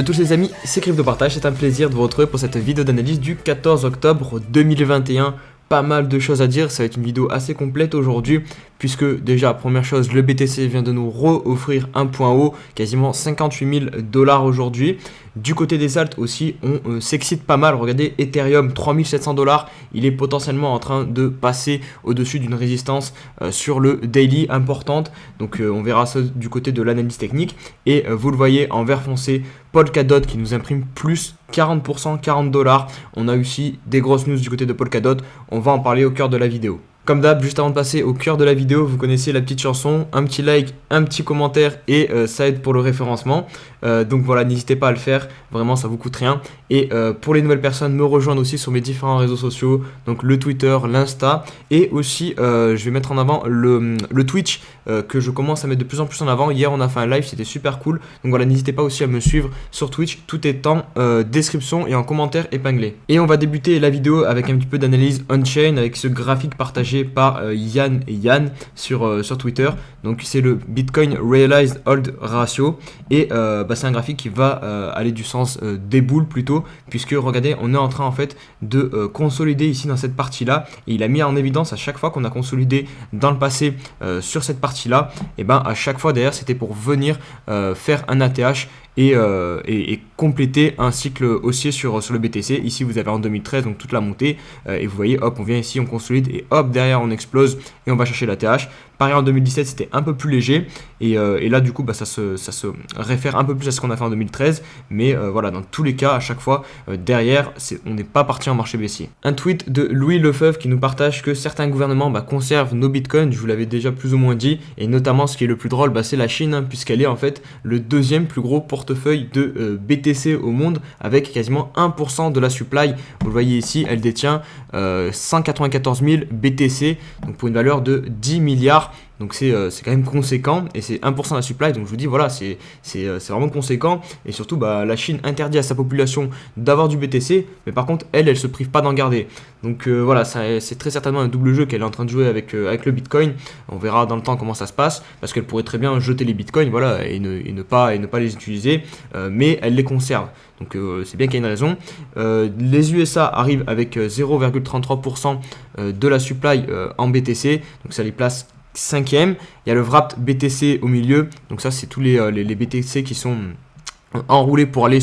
À tous les amis, c'est CryptoPartage, c'est un plaisir de vous retrouver pour cette vidéo d'analyse du 14 octobre 2021. Pas mal de choses à dire, ça va être une vidéo assez complète aujourd'hui puisque déjà, première chose, le BTC vient de nous offrir un point haut, quasiment 58 000 $ aujourd'hui. Du côté des alts aussi, on s'excite pas mal. Regardez, Ethereum 3700 $, il est potentiellement en train de passer au-dessus d'une résistance sur le daily importante. Donc on verra ça du côté de l'analyse technique. Et vous le voyez en vert foncé, Polkadot qui nous imprime plus 40%, 40 $. On a aussi des grosses news du côté de Polkadot. On va en parler au cœur de la vidéo. Comme d'hab, juste avant de passer au cœur de la vidéo, vous connaissez la petite chanson, un petit like, un petit commentaire et ça aide pour le référencement. Donc voilà, n'hésitez pas à le faire, vraiment ça vous coûte rien. Et pour les nouvelles personnes, me rejoindre aussi sur mes différents réseaux sociaux, donc le Twitter, l'Insta et aussi je vais mettre en avant le Twitch que je commence à mettre de plus en plus en avant. Hier on a fait un live, c'était super cool. Donc voilà, n'hésitez pas aussi à me suivre sur Twitch, tout est en description et en commentaire épinglé. Et on va débuter la vidéo avec un petit peu d'analyse on-chain avec ce graphique partagé par Yann et Yann sur Twitter. Donc c'est le Bitcoin Realized Hold Ratio et c'est un graphique qui va aller du sens des boules plutôt, puisque regardez, on est en train en fait de consolider ici dans cette partie là, et il a mis en évidence à chaque fois qu'on a consolidé dans le passé sur cette partie là, et à chaque fois derrière c'était pour venir faire un ATH et compléter un cycle haussier sur le BTC. Ici vous avez en 2013 donc toute la montée et vous voyez, hop, on vient ici, on consolide et hop, derrière on explose et on va chercher la TH. Pareil en 2017 c'était un peu plus léger et là du coup ça se réfère un peu plus à ce qu'on a fait en 2013, mais voilà, dans tous les cas à chaque fois derrière on n'est pas parti en marché baissier. Un tweet de Louis Lefebvre qui nous partage que certains gouvernements conservent nos bitcoins, je vous l'avais déjà plus ou moins dit, et notamment ce qui est le plus drôle c'est la Chine, puisqu'elle est en fait le deuxième plus gros portefeuille de BTC au monde avec quasiment 1% de la supply. Vous le voyez ici, elle détient 194 000 BTC, donc pour une valeur de 10 milliards. Donc c'est quand même conséquent et c'est 1% de la supply, donc je vous dis voilà, c'est vraiment conséquent. Et surtout la Chine interdit à sa population d'avoir du BTC, mais par contre elle se prive pas d'en garder. Donc voilà, c'est très certainement un double jeu qu'elle est en train de jouer avec le Bitcoin. On verra dans le temps comment ça se passe, parce qu'elle pourrait très bien jeter les Bitcoins, voilà, et ne pas les utiliser, mais elle les conserve. Donc c'est bien qu'il y ait une raison. Les USA arrivent avec 0,33% de la supply en BTC, donc ça les place 5e. Il y a le Wrapped BTC au milieu, donc ça c'est tous les BTC qui sont enroulés pour aller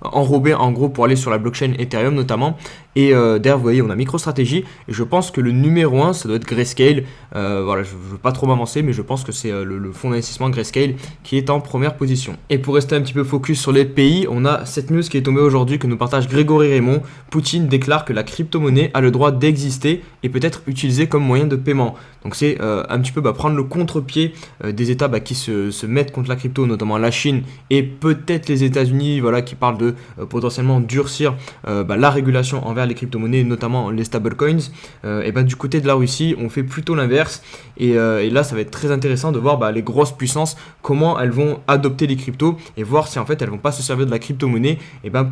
enrobés en gros pour aller sur la blockchain Ethereum notamment. Et derrière vous voyez on a MicroStrategy et je pense que le numéro 1 ça doit être Grayscale. Voilà, je ne veux pas trop m'avancer, mais je pense que c'est le fonds d'investissement Grayscale qui est en première position. Et pour rester un petit peu focus sur les pays, on a cette news qui est tombée aujourd'hui que nous partage Grégory Raymond. Poutine déclare que la crypto-monnaie a le droit d'exister et peut être utilisée comme moyen de paiement. Donc c'est un petit peu prendre le contre-pied des États qui se mettent contre la crypto, notamment la Chine et peut-être les États-Unis, voilà, qui parlent de potentiellement durcir la régulation envers les crypto-monnaies, notamment les stablecoins. Et du côté de la Russie, on fait plutôt l'inverse. Et là, ça va être très intéressant de voir les grosses puissances, comment elles vont adopter les cryptos et voir si en fait elles vont pas se servir de la crypto-monnaie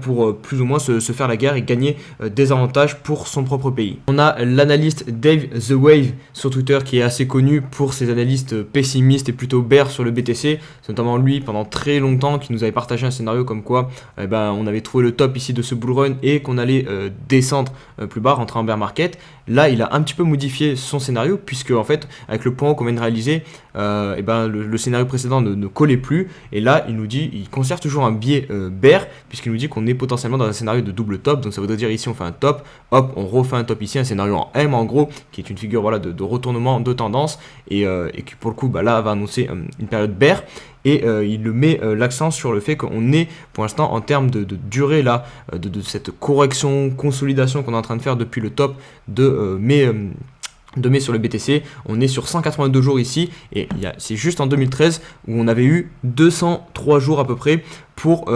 pour plus ou moins se faire la guerre et gagner des avantages pour son propre pays. On a l'analyste Dave The Wave sur Twitter qui est assez connu pour ses analystes pessimistes et plutôt bear sur le BTC. C'est notamment lui pendant très longtemps qui nous avait partagé un scénario comme quoi on avait trouvé le top ici de ce bull run et qu'on allait descendre plus bas, rentrer en bear market. Là, il a un petit peu modifié son scénario puisque en fait, avec le point haut qu'on vient de réaliser, le scénario précédent ne collait plus. Et là, il conserve toujours un biais bear puisqu'il nous dit qu'on est potentiellement dans un scénario de double top. Donc ça voudrait dire ici on fait un top, hop, on refait un top ici, un scénario en M en gros, qui est une figure de retournement de tendance et qui pour le coup là va annoncer une période bear. Et il met l'accent sur le fait qu'on est pour l'instant en termes de durée là, de cette correction, consolidation qu'on est en train de faire depuis le top de mai sur le BTC, on est sur 182 jours ici et c'est juste en 2013 où on avait eu 203 jours à peu près pour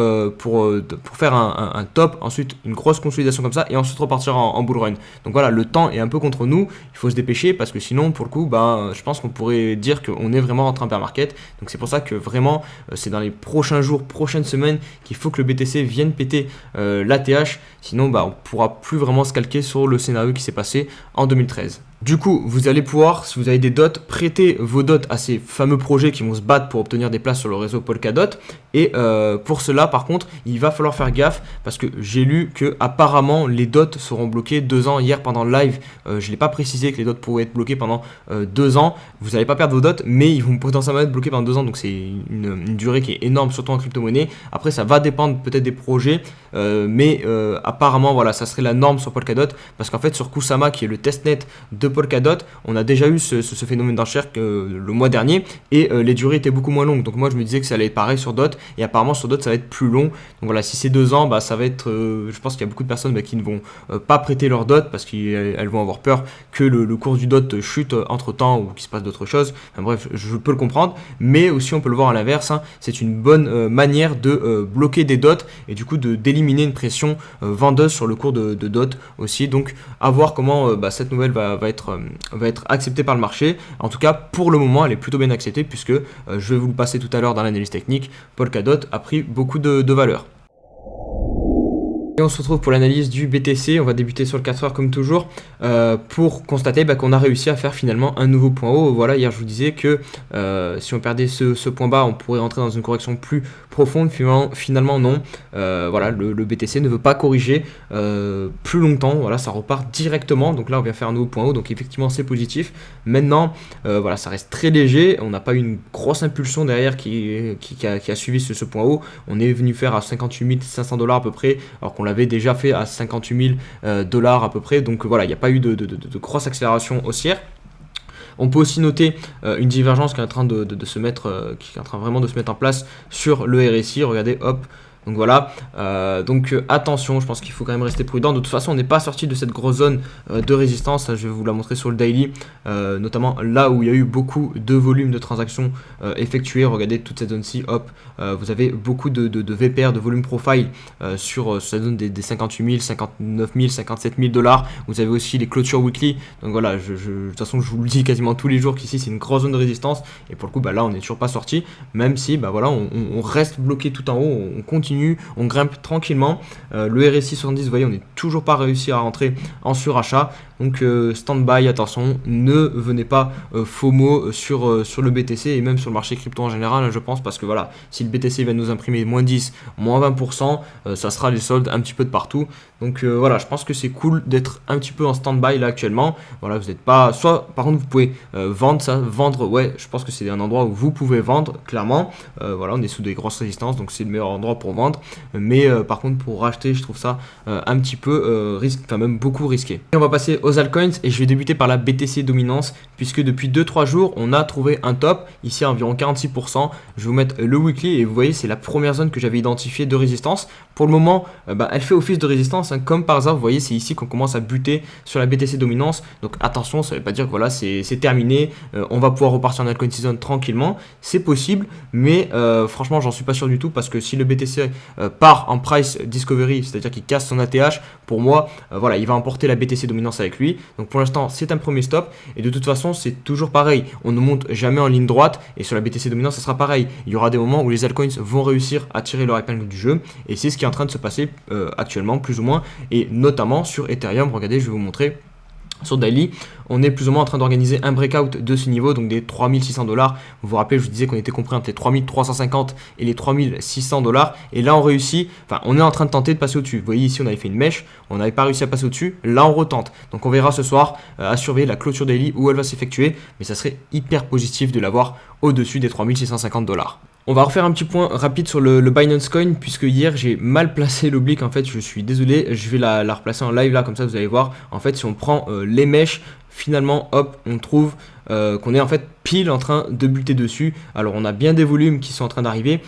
faire un top, ensuite une grosse consolidation comme ça et ensuite repartir en bull run. Donc voilà, le temps est un peu contre nous, il faut se dépêcher parce que sinon pour le coup je pense qu'on pourrait dire qu'on est vraiment rentré en bear market. Donc c'est pour ça que vraiment c'est dans les prochains jours, prochaines semaines qu'il faut que le BTC vienne péter l'ATH, sinon on pourra plus vraiment se calquer sur le scénario qui s'est passé en 2013. Du coup, vous allez pouvoir, si vous avez des dots, prêter vos dots à ces fameux projets qui vont se battre pour obtenir des places sur le réseau Polkadot. Et pour cela, par contre, il va falloir faire gaffe parce que j'ai lu que apparemment les dots seront bloqués 2 ans. Hier pendant le live, je ne l'ai pas précisé que les dots pouvaient être bloqués pendant 2 ans. Vous n'allez pas perdre vos dots, mais ils vont potentiellement être bloqués pendant 2 ans. Donc c'est une durée qui est énorme, surtout en crypto-monnaie. Après, ça va dépendre peut-être des projets, mais apparemment, voilà, ça serait la norme sur Polkadot parce qu'en fait, sur Kusama, qui est le testnet de Polkadot, on a déjà eu ce phénomène d'enchère le mois dernier et les durées étaient beaucoup moins longues. Donc moi je me disais que ça allait être pareil sur DOT et apparemment sur DOT ça va être plus long. Donc voilà, si c'est 2 ans, ça va être, je pense qu'il y a beaucoup de personnes qui ne vont pas prêter leur DOT parce qu'elles vont avoir peur que le cours du DOT chute entre temps ou qu'il se passe d'autres choses. Enfin, bref, je peux le comprendre, mais aussi on peut le voir à l'inverse, hein, c'est une bonne manière de bloquer des DOT et du coup d'éliminer une pression vendeuse sur le cours de DOT aussi. Donc à voir comment cette nouvelle va être acceptée par le marché. En tout cas, pour le moment, elle est plutôt bien acceptée puisque je vais vous le passer tout à l'heure dans l'analyse technique. Polkadot a pris beaucoup de valeur. Et on se retrouve pour l'analyse du BTC. On va débuter sur le 4 heures comme toujours pour constater qu'on a réussi à faire finalement un nouveau point haut. Voilà, hier je vous disais que si on perdait ce point bas, on pourrait rentrer dans une correction plus profonde. Finalement non. Voilà, le BTC ne veut pas corriger plus longtemps. Voilà, ça repart directement. Donc là, on vient faire un nouveau point haut. Donc effectivement, c'est positif. Maintenant, voilà, ça reste très léger. On n'a pas eu une grosse impulsion derrière qui a suivi ce point haut. On est venu faire à 58 500 $ à peu près, alors qu'on l'avait déjà fait à 58 000 $ à peu près. Donc voilà, il n'y a pas eu de grosse accélération haussière. On peut aussi noter une divergence qui est en train de se mettre, qui est en train vraiment de se mettre en place sur le RSI. Regardez, hop. Donc voilà, attention, je pense qu'il faut quand même rester prudent. De toute façon, on n'est pas sorti de cette grosse zone de résistance. Je vais vous la montrer sur le daily, notamment là où il y a eu beaucoup de volume de transactions effectuées. Regardez toute cette zone-ci, hop, vous avez beaucoup de VPR, de volume profile sur cette zone des 58 000, 59 000, 57 000 $. Vous avez aussi les clôtures weekly. Donc voilà, de toute façon, je vous le dis quasiment tous les jours qu'ici c'est une grosse zone de résistance. Et pour le coup, là, on n'est toujours pas sorti, même si voilà, on reste bloqué tout en haut, on continue. On grimpe tranquillement. Le RSI 70, vous voyez, on n'est toujours pas réussi à rentrer en surachat. Donc stand-by, attention, ne venez pas FOMO sur le BTC et même sur le marché crypto en général, je pense, parce que voilà, si le BTC va nous imprimer moins 10, moins 20%, ça sera les soldes un petit peu de partout. Donc voilà, je pense que c'est cool d'être un petit peu en stand-by là actuellement. Voilà, vous n'êtes pas, soit par contre vous pouvez vendre, ouais, je pense que c'est un endroit où vous pouvez vendre, clairement. Voilà, on est sous des grosses résistances, donc c'est le meilleur endroit pour vendre. Mais par contre pour racheter, je trouve ça un petit peu même beaucoup risqué. Et on va passer aux altcoins et je vais débuter par la BTC dominance puisque depuis 2-3 jours on a trouvé un top ici à environ 46%. Je vais vous mettre le weekly et vous voyez c'est la première zone que j'avais identifiée de résistance. Pour le moment elle fait office de résistance, hein, comme par hasard. Vous voyez c'est ici qu'on commence à buter sur la BTC dominance, donc attention, ça ne veut pas dire que voilà c'est terminé, on va pouvoir repartir en altcoin season tranquillement, c'est possible, mais franchement j'en suis pas sûr du tout parce que si le BTC part en price discovery, c'est à dire qu'il casse son ATH, pour moi voilà, il va emporter la BTC dominance avec lui. Donc pour l'instant c'est un premier stop et de toute façon c'est toujours pareil, on ne monte jamais en ligne droite et sur la BTC dominance ça sera pareil, il y aura des moments où les altcoins vont réussir à tirer leur épingle du jeu et c'est ce qui est en train de se passer actuellement plus ou moins, et notamment sur Ethereum. Regardez, je vais vous montrer. Sur Daily, on est plus ou moins en train d'organiser un breakout de ce niveau, donc des 3600 $. Vous vous rappelez, je vous disais qu'on était compris entre les 3350 et les 3600 $. Et là, on réussit, on est en train de tenter de passer au-dessus. Vous voyez ici, on avait fait une mèche, on n'avait pas réussi à passer au-dessus. Là, on retente. Donc, on verra ce soir à surveiller la clôture Daily où elle va s'effectuer. Mais ça serait hyper positif de l'avoir au-dessus des 3650 $. On va refaire un petit point rapide sur le Binance Coin puisque hier j'ai mal placé l'oblique, en fait je suis désolé, je vais la replacer en live là, comme ça vous allez voir. En fait si on prend les mèches, finalement hop on trouve qu'on est en fait pile en train de buter dessus. Alors on a bien des volumes qui sont en train d'arriver,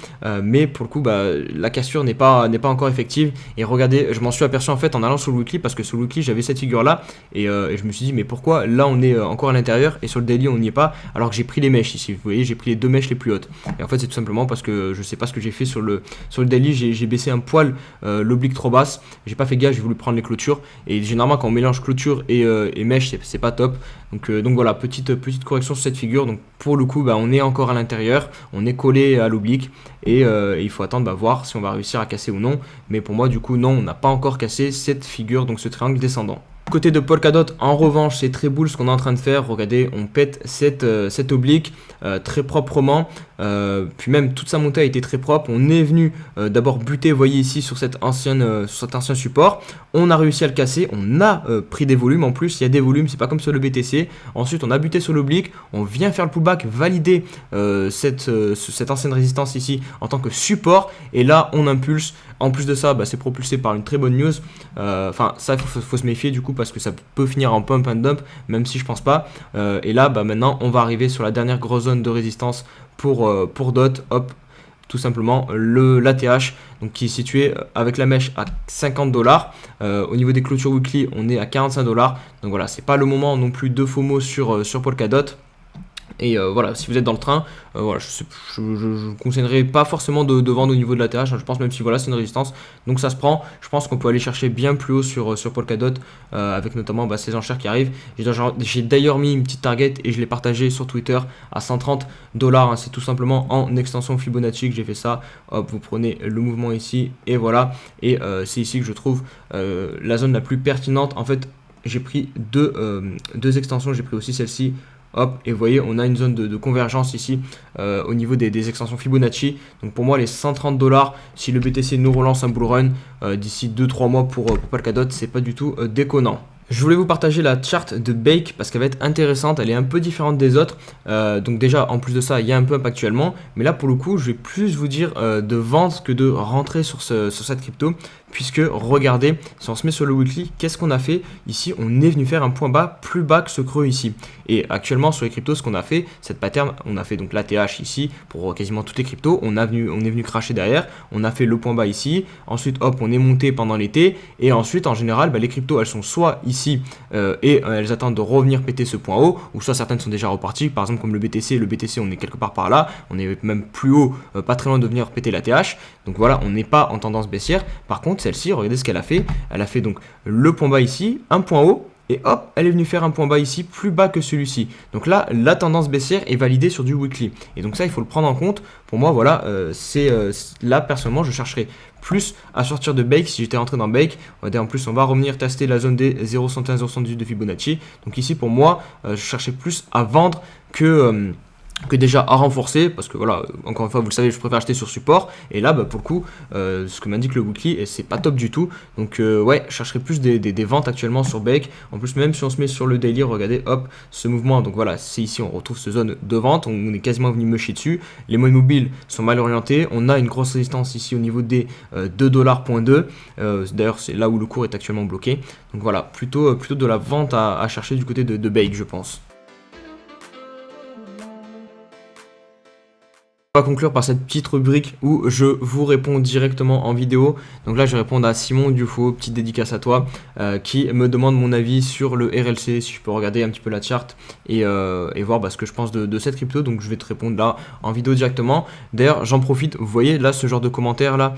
mais pour le coup la cassure n'est pas encore effective. Et regardez, je m'en suis aperçu en fait en allant sur le weekly, parce que sur le weekly j'avais cette figure là et je me suis dit mais pourquoi là on est encore à l'intérieur et sur le daily on n'y est pas, alors que j'ai pris les mèches ici. Vous voyez, j'ai pris les deux mèches les plus hautes. Et en fait c'est tout simplement parce que je sais pas ce que j'ai fait sur le daily, j'ai baissé un poil l'oblique trop basse, j'ai pas fait gaffe, j'ai voulu prendre les clôtures et généralement quand on mélange clôture et mèche c'est pas top. Donc voilà, petite correction sur cette figure. Donc pour le coup on est encore à l'intérieur, on est collé à l'oblique et il faut attendre voir si on va réussir à casser ou non. Mais pour moi du coup non, on n'a pas encore cassé cette figure, donc ce triangle descendant. Côté de Polkadot, en revanche, c'est très bull ce qu'on est en train de faire. Regardez, on pète cette oblique très proprement. Puis même toute sa montée a été très propre. On est venu d'abord buter, vous voyez ici sur cet ancien support. On a réussi à le casser. On a pris des volumes. En plus, il y a des volumes. C'est pas comme sur le BTC. Ensuite, on a buté sur l'oblique. On vient faire le pullback, valider cette ancienne résistance ici en tant que support. Et là, on impulse. En plus de ça, c'est propulsé par une très bonne news. Enfin, ça, il faut se méfier du coup parce que ça peut finir en pump and dump, même si je pense pas. Et là, maintenant, on va arriver sur la dernière grosse zone de résistance pour DOT. Hop, tout simplement l'ATH, donc qui est situé avec la mèche à 50 $. Au niveau des clôtures weekly, on est à 45 $. Donc voilà, c'est pas le moment non plus de FOMO sur Polkadot. Et voilà, si vous êtes dans le train, voilà, je ne conseillerais pas forcément de vendre au niveau de la TH, je pense, même si voilà, c'est une résistance, donc ça se prend. Je pense qu'on peut aller chercher bien plus haut sur Polkadot, avec notamment ces enchères qui arrivent. J'ai d'ailleurs mis une petite target et je l'ai partagé sur Twitter à 130 $, hein, c'est tout simplement en extension Fibonacci que j'ai fait ça. Hop, vous prenez le mouvement ici et voilà, et c'est ici que je trouve la zone la plus pertinente. En fait, j'ai pris deux extensions, j'ai pris aussi celle-ci. Hop, et vous voyez, on a une zone de convergence ici au niveau des extensions Fibonacci. Donc pour moi, les 130 $, si le BTC nous relance un bull run d'ici 2-3 mois pour Polkadot, c'est pas du tout déconnant. Je voulais vous partager la charte de Bake parce qu'elle va être intéressante, elle est un peu différente des autres. Donc déjà, en plus de ça, il y a un pump actuellement. Mais là, pour le coup, je vais plus vous dire de vendre que de rentrer sur cette crypto. Puisque, regardez, si on se met sur le weekly, qu'est-ce qu'on a fait? Ici, on est venu faire un point bas plus bas que ce creux ici. Et actuellement, sur les cryptos, ce qu'on a fait, cette pattern, on a fait donc l'ATH ici pour quasiment toutes les cryptos. On est venu cracher derrière. On a fait le point bas ici. Ensuite, hop, on est monté pendant l'été. Et ensuite, en général, les cryptos, elles sont soit ici et elles attendent de revenir péter ce point haut, ou soit certaines sont déjà reparties. Par exemple, comme le BTC, on est quelque part par là. On est même plus haut, pas très loin de venir péter l'ATH. Donc voilà, on n'est pas en tendance baissière. Par contre, celle-ci, regardez ce qu'elle a fait. Elle a fait donc le point bas ici, un point haut, et hop, elle est venue faire un point bas ici, plus bas que celui-ci. Donc là, la tendance baissière est validée sur du weekly. Et donc ça, il faut le prendre en compte. Pour moi, voilà, là, personnellement, je chercherais plus à sortir de Bake si j'étais rentré dans Bake. En plus, on va revenir tester la zone des 0,71, 0,78 de Fibonacci. Donc ici, pour moi, je cherchais plus à vendre que déjà à renforcer, parce que voilà, encore une fois, vous le savez, je préfère acheter sur support. Et là, pour le coup, ce que m'indique le weekly, et c'est pas top du tout. Donc ouais, je chercherai plus des ventes actuellement sur Bake. En plus, même si on se met sur le daily, regardez, hop, ce mouvement. Donc voilà, c'est ici, on retrouve cette zone de vente. On est quasiment venu me chier dessus. Les moyennes mobiles sont mal orientées. On a une grosse résistance ici au niveau des 2,2 $. D'ailleurs, c'est là où le cours est actuellement bloqué. Donc voilà, plutôt de la vente à chercher du côté de Bake, je pense. On va conclure par cette petite rubrique où je vous réponds directement en vidéo. Donc là, je vais répondre à Simon Dufaux, petite dédicace à toi, qui me demande mon avis sur le RLC, si je peux regarder un petit peu la charte et voir ce que je pense de cette crypto. Donc je vais te répondre là en vidéo directement. D'ailleurs, j'en profite, vous voyez là ce genre de commentaire là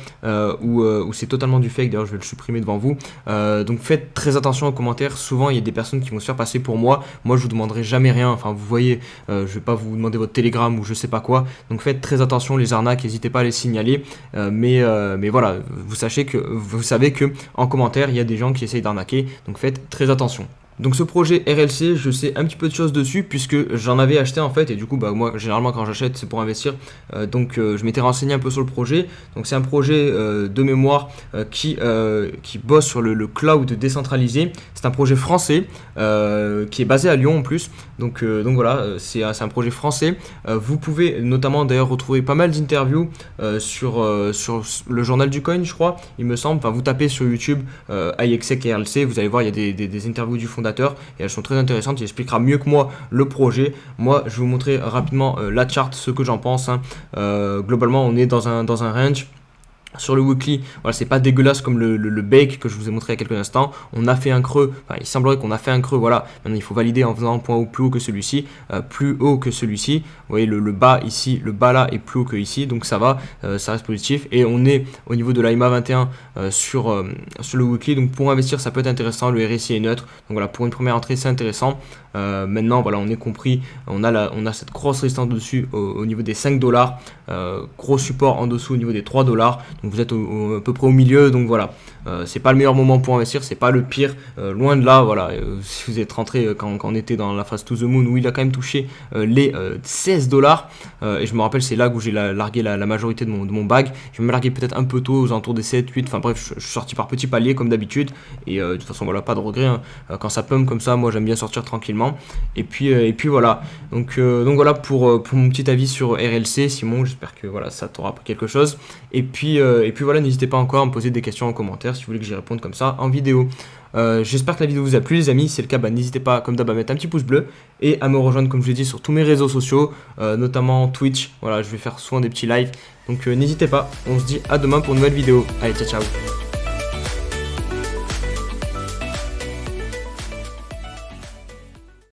où c'est totalement du fake. D'ailleurs, je vais le supprimer devant vous. Donc faites très attention aux commentaires. Souvent, il y a des personnes qui vont se faire passer pour moi. Moi, je vous demanderai jamais rien. Enfin, vous voyez, je vais pas vous demander votre Telegram ou je sais pas quoi. Donc faites très attention, les arnaques, n'hésitez pas à les signaler. Mais voilà, vous savez que en commentaire, il y a des gens qui essayent d'arnaquer. Donc faites très attention. Donc ce projet RLC, je sais un petit peu de choses dessus puisque j'en avais acheté en fait et du coup moi généralement quand j'achète c'est pour investir. Donc je m'étais renseigné un peu sur le projet. Donc c'est un projet de mémoire qui bosse sur le cloud décentralisé. C'est un projet français qui est basé à Lyon en plus. Donc voilà, c'est un projet français. Vous pouvez notamment d'ailleurs retrouver pas mal d'interviews sur le journal du coin, je crois, il me semble. Enfin vous tapez sur YouTube IXEC et RLC, vous allez voir il y a des interviews du fondateur et elles sont très intéressantes. Il expliquera mieux que moi le projet. Moi je vais vous montrer rapidement la chart, ce que j'en pense. Globalement on est dans un range. Sur le weekly, voilà, c'est pas dégueulasse comme le bake que je vous ai montré il y a quelques instants. On a fait un creux, enfin, il semblerait qu'on a fait un creux, voilà. Maintenant il faut valider en faisant un point plus haut que celui-ci, plus haut que celui-ci. Vous voyez le bas ici, le bas là est plus haut que ici, donc ça va, ça reste positif. Et on est au niveau de l'AIMA 21 sur le weekly, donc pour investir ça peut être intéressant. Le RSI est neutre, donc voilà, pour une première entrée c'est intéressant. Maintenant voilà, on est compris, on a cette grosse résistance dessus au niveau des 5 $, gros support en dessous au niveau des 3 $. Donc vous êtes à peu près au milieu, donc voilà, C'est pas le meilleur moment pour investir, c'est pas le pire, loin de là. Voilà, si vous êtes rentré quand on était dans la phase To The Moon où il a quand même touché les 16 dollars, et je me rappelle, c'est là où j'ai largué la majorité de mon bag. Je me largué peut-être un peu tôt, aux alentours des 7, 8, enfin bref, je suis sorti par petits paliers comme d'habitude, et de toute façon, voilà, pas de regret, hein. Quand ça pump comme ça, moi j'aime bien sortir tranquillement, et puis voilà. Donc voilà pour mon petit avis sur RLC, Simon. J'espère que voilà, ça t'aura appris quelque chose. Et puis voilà, n'hésitez pas encore à me poser des questions en commentaire si vous voulez que j'y réponde comme ça en vidéo. J'espère que la vidéo vous a plu, les amis. Si c'est le cas, n'hésitez pas comme d'hab à mettre un petit pouce bleu et à me rejoindre, comme je l'ai dit, sur tous mes réseaux sociaux, notamment Twitch. Voilà, je vais faire souvent des petits lives, donc n'hésitez pas. On se dit à demain pour une nouvelle vidéo. Allez, ciao ciao.